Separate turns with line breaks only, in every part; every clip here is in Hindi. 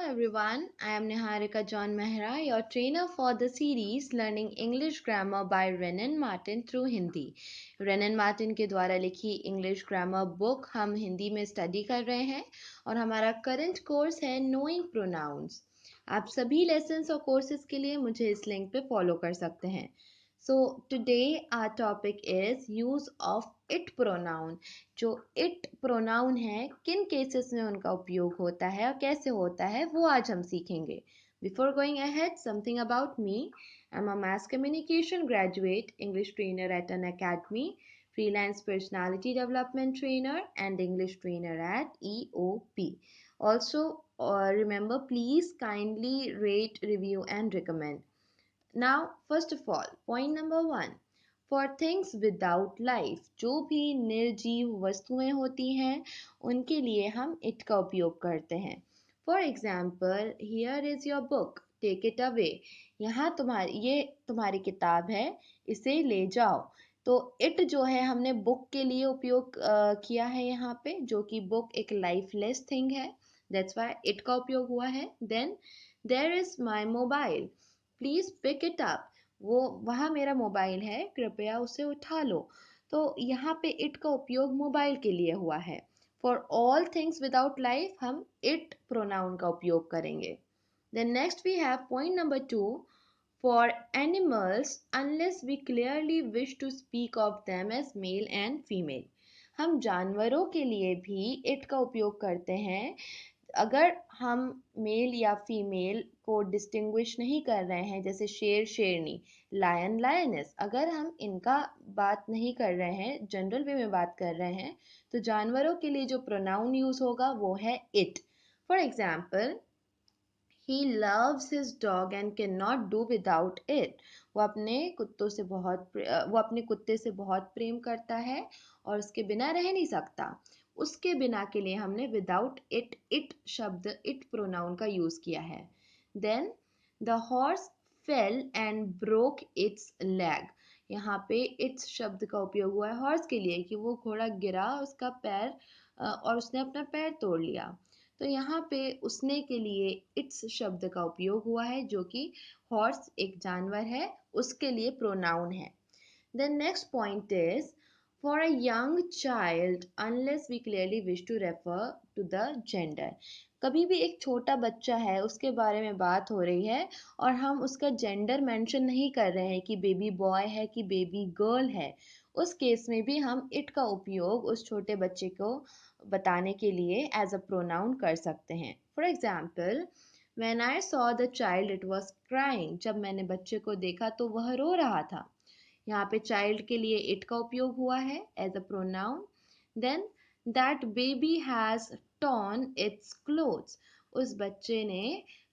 everyone, I am Niharika John Mehra, your trainer for the series Learning English Grammar by Renan Martin through Hindi. Renan Martin के द्वारा लिखी इंग्लिश ग्रामर बुक हम हिंदी में स्टडी कर रहे हैं और हमारा करंट कोर्स है नोइंग प्रोनाउंस। आप सभी लेसन्स और कोर्सेज के लिए मुझे इस लिंक पे फॉलो कर सकते हैं। So today our topic is use of it pronoun. जो इट प्रोनाउन है किन केसेस में उनका उपयोग होता है और कैसे होता है वो आज हम सीखेंगे। Before going ahead, something about me. I am a mass communication graduate, English trainer at an academy, freelance personality development trainer, and English trainer at EOP. Also, remember, please kindly rate, review, and recommend. Now, first of all, point number one, for things without life, जो भी निर्जीव वस्तुएं होती हैं उनके लिए हम it का उपयोग करते हैं। For example, here is your book, take it away. यहाँ ये तुम्हारी किताब है, इसे ले जाओ। तो it जो है हमने book के लिए उपयोग किया है यहाँ पे, जो कि book एक lifeless thing है, that's why it का उपयोग हुआ है। Then there is my mobile. Please pick it up. वो वहाँ मेरा मोबाइल है, कृपया उसे उठा लो। तो यहाँ पे इट का उपयोग मोबाइल के लिए हुआ है। For all things without life हम इट प्रोनाउन का उपयोग करेंगे। Then next we have point number 2, for animals unless we clearly wish to speak of them as male and female. हम जानवरों के लिए भी इट का उपयोग करते हैं अगर हम मेल या फीमेल को डिस्टिंग्विश नहीं कर रहे हैं, जैसे शेर शेरनी, लायन लायनेस, अगर हम इनका बात नहीं कर रहे हैं, जनरल वे में बात कर रहे हैं, तो जानवरों के लिए जो प्रोनाउन यूज होगा वो है it. For example, he loves his dog and can not do without it. वो अपने कुत्ते से बहुत प्रेम करता है और उसके बिना रह नहीं सकता। उसके बिना के लिए हमने विदाउट इट शब्द, इट प्रोनाउन का यूज किया है। Then the horse fell and broke its leg. यहाँ पे इट्स शब्द का उपयोग हुआ है हॉर्स के लिए कि वो घोड़ा गिरा, उसका पैर और उसने अपना पैर तोड़ लिया। तो यहाँ पे उसने के लिए इट्स शब्द का उपयोग हुआ है, जो कि हॉर्स एक जानवर है उसके लिए प्रोनाउन है। The next point is, for a young child, unless we clearly wish to refer to the gender. कभी भी एक छोटा बच्चा है उसके बारे में बात हो रही है और हम उसका जेंडर मेंशन नहीं कर रहे हैं कि बेबी बॉय है कि बेबी गर्ल है, उस केस में भी हम इट का उपयोग उस छोटे बच्चे को बताने के लिए एज अ प्रोनाउन कर सकते हैं। For example, when I saw the child it was crying. जब मैंने बच्चे को देखा तो वह रो रहा था। यहाँ पे चाइल्ड के लिए इट का उपयोग हुआ है as a pronoun. Then that baby has torn its clothes. उस बच्चे ने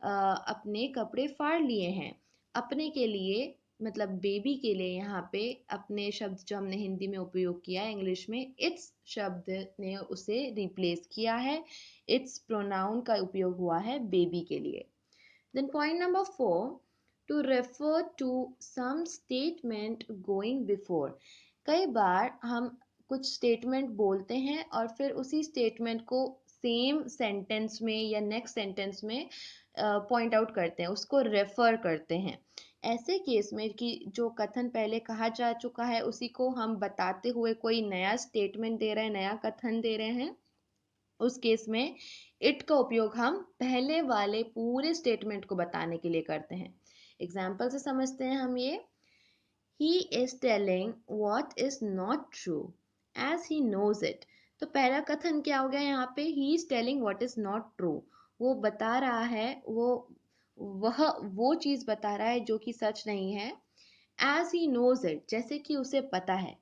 अपने कपड़े फाड़ लिए हैं। अपने के लिए मतलब बेबी के लिए यहाँ पे अपने शब्द जो हमने हिंदी में उपयोग किया है, इंग्लिश में इट्स शब्द ने उसे रिप्लेस किया है। इट्स प्रोनाउन का उपयोग हुआ है बेबी के लिए। Then point number 4, to refer to some statement going before. कई बार हम कुछ स्टेटमेंट बोलते हैं और फिर उसी स्टेटमेंट को सेम सेंटेंस में या नेक्स्ट सेंटेंस में पॉइंट आउट करते हैं, उसको रेफर करते हैं। ऐसे केस में कि जो कथन पहले कहा जा चुका है उसी को हम बताते हुए कोई नया स्टेटमेंट दे रहे हैं, नया कथन दे रहे हैं, उस केस में इट का उपयोग हम पहले वाले पूरे स्टेटमेंट को बताने के लिए करते हैं। एग्जाम्पल से समझते हैं हम ये। He is telling what is not true as he knows it. तो पहला कथन क्या हो गया यहाँ पे? He is telling what is not true. वो बता रहा है, वो चीज़ बता रहा है जो कि सच नहीं है। As he knows it, जैसे कि उसे पता है।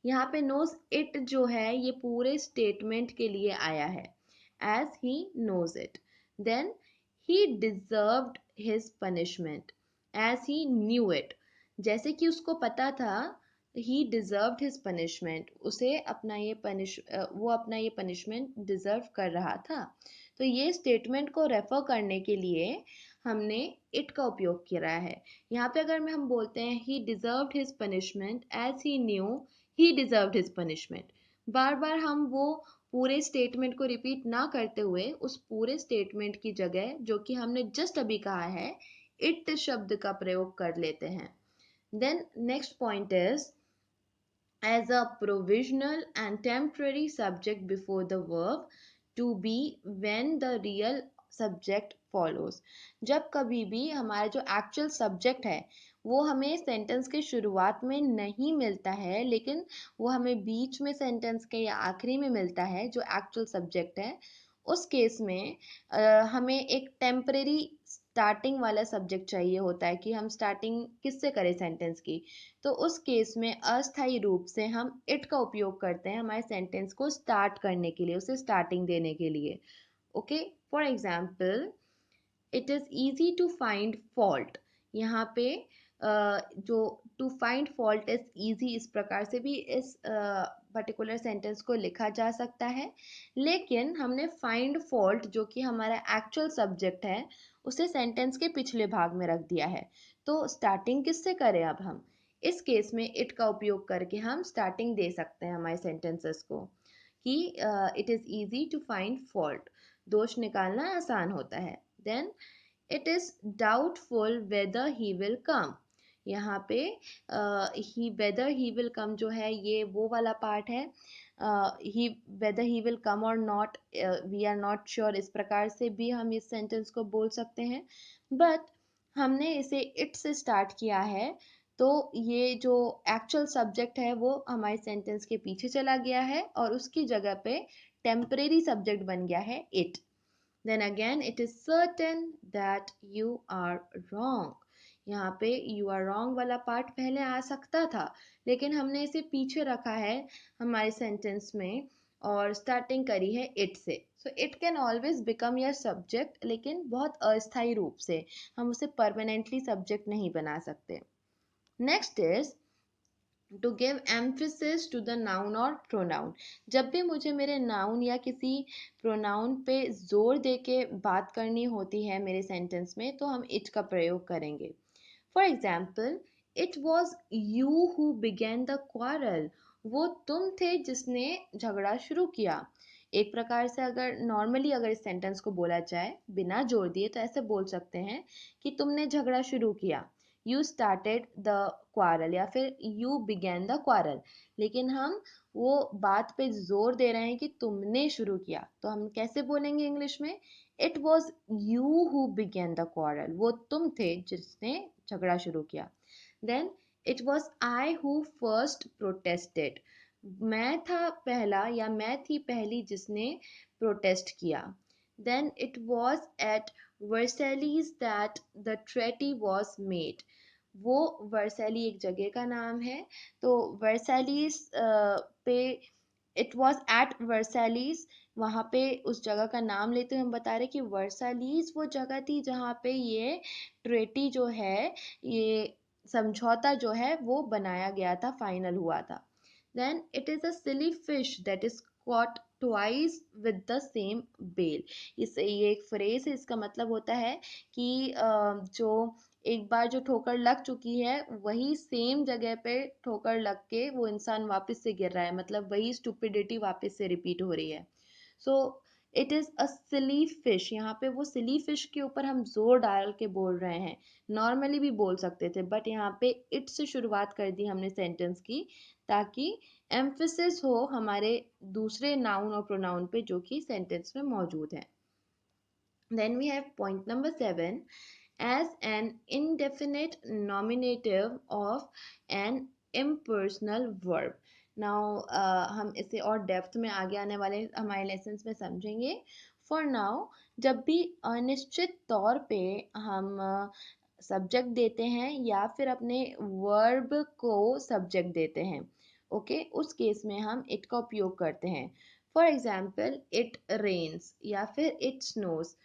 यहाँ पे knows it जो है ये पूरे स्टेटमेंट के लिए आया है। As he knows it. Then he deserved his punishment. As he knew it. जैसे कि उसको पता था, he deserved his punishment. वो अपना ये punishment deserve कर रहा था। तो ये स्टेटमेंट को रेफर करने के लिए हमने it का उपयोग किया है। यहाँ पे अगर हम बोलते हैं he deserved his punishment as he knew he deserved his punishment, बार बार हम वो पूरे स्टेटमेंट को रिपीट ना करते हुए उस पूरे स्टेटमेंट की जगह जो कि हमने जस्ट अभी कहा है इट शब्द का प्रयोग कर लेते हैं. Then next point is as a provisional and temporary subject before the verb to be when the real subject follows. जब कभी भी हमारा जो एक्चुअल सब्जेक्ट है वो हमें सेंटेंस के शुरुआत में नहीं मिलता है, लेकिन वो हमें बीच में सेंटेंस के या आखिरी में मिलता है जो एक्चुअल सब्जेक्ट है, उस केस में हमें एक टेम्परेरी स्टार्टिंग वाला सब्जेक्ट चाहिए होता है कि हम स्टार्टिंग किससे करें सेंटेंस की. तो उस केस में अस्थायी रूप से हम इट का उपयोग करते हैं हमारे सेंटेंस को स्टार्ट करने के लिए, उसे स्टार्टिंग देने के लिए. Okay, for example it is easy to find fault. यहाँ पे जो to find fault is easy, इस प्रकार से भी इस पर्टिकुलर सेंटेंस को लिखा जा सकता है, लेकिन हमने फाइंड फॉल्ट जो कि हमारा एक्चुअल सब्जेक्ट है उसे सेंटेंस के पिछले भाग में रख दिया है. तो स्टार्टिंग किससे करें अब हम? इस केस में इट का उपयोग करके हम स्टार्टिंग दे सकते हैं हमारे सेंटेंसेस को कि it is easy to find fault, दोष निकालना आसान होता है. Then it is doubtful whether he will come. यहाँ पे ही वेदर ही विल कम जो है ये वो वाला पार्ट है. ही वेदर ही विल कम और not, we are not sure, इस प्रकार से भी हम इस सेंटेंस को बोल सकते हैं. बट हमने इसे इट से स्टार्ट किया है तो ये जो एक्चुअल सब्जेक्ट है वो हमारे सेंटेंस के पीछे चला गया है और उसकी जगह पे टेम्परेरी सब्जेक्ट बन गया है it. then again it is certain that you are wrong. यहाँ पे you are wrong वाला पार्ट पहले आ सकता था, लेकिन हमने इसे पीछे रखा है हमारे सेंटेंस में और स्टार्टिंग करी है इट से. So it can always become your subject, लेकिन बहुत अस्थायी रूप से, हम उसे परमानेंटली सब्जेक्ट नहीं बना सकते. Next is to give emphasis to the noun और प्रोनाउन. जब भी मुझे मेरे नाउन या किसी प्रोनाउन पे जोर दे के बात करनी होती है मेरे सेंटेंस में, तो हम इट का प्रयोग करेंगे. For example it was you who began the quarrel. वो तुम थे जिसने झगड़ा शुरू किया. एक प्रकार से अगर नॉर्मली अगर इस सेंटेंस को बोला जाए बिना जोर दिए तो ऐसे बोल सकते हैं कि तुमने झगड़ा शुरू किया, यू स्टार्टेड द क्वारल, या फिर यू बिगेन द क्वारल. लेकिन हम वो बात पे जोर दे रहे हैं कि तुमने शुरू किया, तो हम कैसे बोलेंगे इंग्लिश में? It was you who began the quarrel. वो तुम थे जिसने झगड़ा शुरू किया. Then it was I who first protested. मैं था पहला या मैं थी पहली जिसने प्रोटेस्ट किया. Then it was at Versailles that the treaty was made. वो वर्सेली एक जगह का नाम है, तो वर्सेलीज पे इट वॉज एट वर्सेलीज, वहाँ पे उस जगह का नाम लेते हुए हम बता रहे कि वर्सालीज वो जगह थी जहाँ पे ये ट्रेटी जो है, ये समझौता जो है वो बनाया गया था, फाइनल हुआ था. Then it is a silly fish that is caught twice with the same bail. ये एक फ्रेज है, इसका मतलब होता है कि जो एक बार जो ठोकर लग चुकी है वही सेम जगह पे ठोकर लग के वो इंसान वापस से गिर रहा है, मतलब वही स्टुपिडिटी वापस से रिपीट हो रही है. So it is a silly fish. यहाँ पे वो सिली फिश के ऊपर हम जोर डाल के बोल रहे हैं. नॉर्मली भी बोल सकते थे बट यहाँ पे इट से शुरुआत कर दी हमने सेंटेंस की, ताकि एम्फेसिस हो हमारे दूसरे नाउन और प्रोनाउन पे जो कि सेंटेंस में मौजूद है. Then we have point number 7, as an indefinite nominative of an impersonal verb. Now हम इसे और डेप्थ में आगे आने वाले हमारे लेसन्स में समझेंगे. फॉर नाउ जब भी अनिश्चित तौर पे हम सब्जेक्ट देते हैं या फिर अपने वर्ब को सब्जेक्ट देते हैं, ओके, उस केस में हम इट का उपयोग करते हैं. फॉर एग्जाम्पल इट रेन्स या फिर इट स्नोज.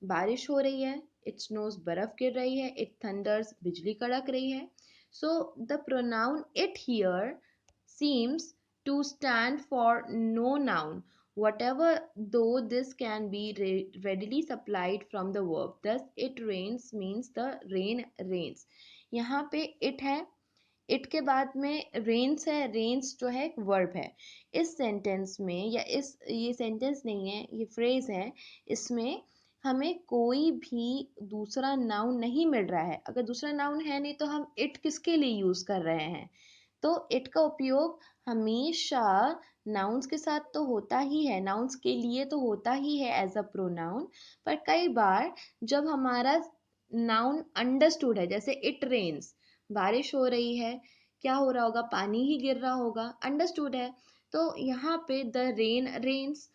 बारिश हो रही है, इट स्नोज बर्फ गिर रही है, इट थंडर्स बिजली कड़क रही है. So the pronoun it here seems to stand for no noun whatever, though this can be readily supplied from the verb. Thus it rains means the rain rains. यहाँ पे it है, इट के बाद में रेन्स है, रेन्स जो है एक वर्ब है। इस सेंटेंस में या इस ये सेंटेंस नहीं है, ये फ्रेज है, इसमें हमें कोई भी दूसरा नाउन नहीं मिल रहा है। अगर दूसरा नाउन है नहीं तो हम इट किसके लिए यूज़ कर रहे हैं? तो इट का उपयोग हमेशा नाउन्स के साथ तो होता ही है, नाउन्स के लिए तो होता ही है एज अ प्रोनाउन। पर कई बार जब हमारा नाउन अंडरस्टूड है, जैसे इट रेन्स, बारिश हो रही है, क्या हो रहा होगा, पानी ही गिर रहा होगा, अंडरस्टूड है। तो यहाँ पे द रेन रेन्स,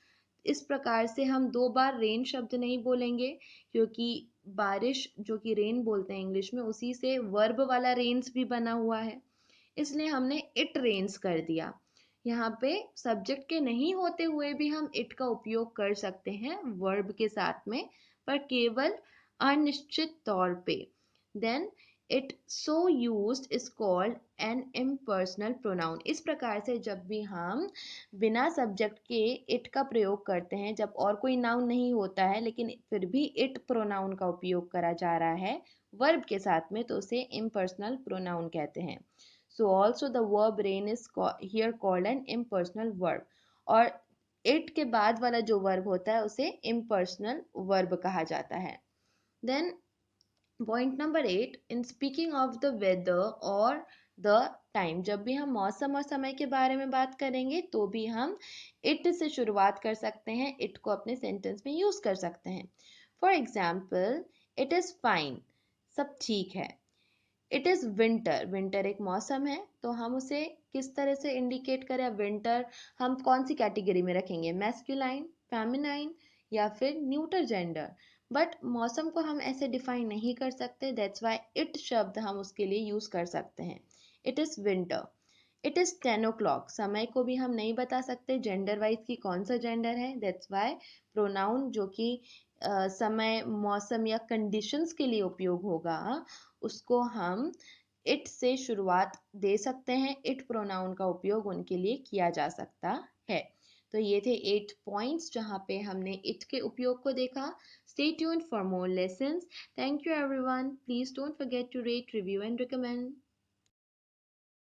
इस प्रकार से हम दो बार रेन शब्द नहीं बोलेंगे, क्योंकि बारिश जो कि रेन बोलते हैं इंग्लिश में, उसी से वर्ब वाला रेन्स भी बना हुआ है, इसलिए हमने इट रेन्स कर दिया। यहाँ पे सब्जेक्ट के नहीं होते हुए भी हम इट का उपयोग कर सकते हैं वर्ब के साथ में, पर केवल अनिश्चित तौर पे। Then it so used is called an impersonal pronoun. इस प्रकार से जब भी हम बिना सब्जेक्ट के इट का प्रयोग करते हैं, जब और कोई नाउन नहीं होता है लेकिन फिर भी इट प्रोनाउन का उपयोग करा जा रहा है वर्ब के साथ में, तो उसे इम्पर्सनल प्रोनाउन कहते हैं। So also the verb rain is here called an impersonal verb. और it के बाद वाला जो verb होता है उसे impersonal verb कहा जाता है. Then point number 8, in speaking of the weather or the time, जब भी हम मौसम और समय के बारे में बात करेंगे तो भी हम it से शुरुआत कर सकते हैं, it को अपने sentence में use कर सकते हैं. For example, it is fine, सब ठीक है. इट इज़ विंटर, विंटर एक मौसम है, तो हम उसे किस तरह से इंडिकेट करें? विंटर हम कौन सी कैटेगरी में रखेंगे, मैस्कुलाइन, फेमिनाइन या फिर न्यूटर जेंडर? बट मौसम को हम ऐसे डिफाइन नहीं कर सकते, दैट्स वाई इट शब्द हम उसके लिए यूज़ कर सकते हैं। It is winter. It is 10 o'clock, समय को भी हम नहीं बता सकते जेंडर वाइज की कौन सा जेंडर है, दैट्स वाई प्रोनाउन जो कि समय, मौसम या कंडीशंस के लिए उपयोग होगा, उसको हम इट से शुरुआत दे सकते हैं, इट प्रोनाउन का उपयोग उनके लिए किया जा सकता है। तो ये थे 8 पॉइंट्स जहाँ पे हमने इट के उपयोग को देखा। Stay tuned for more lessons. Thank you everyone. Please don't forget to rate, review and recommend.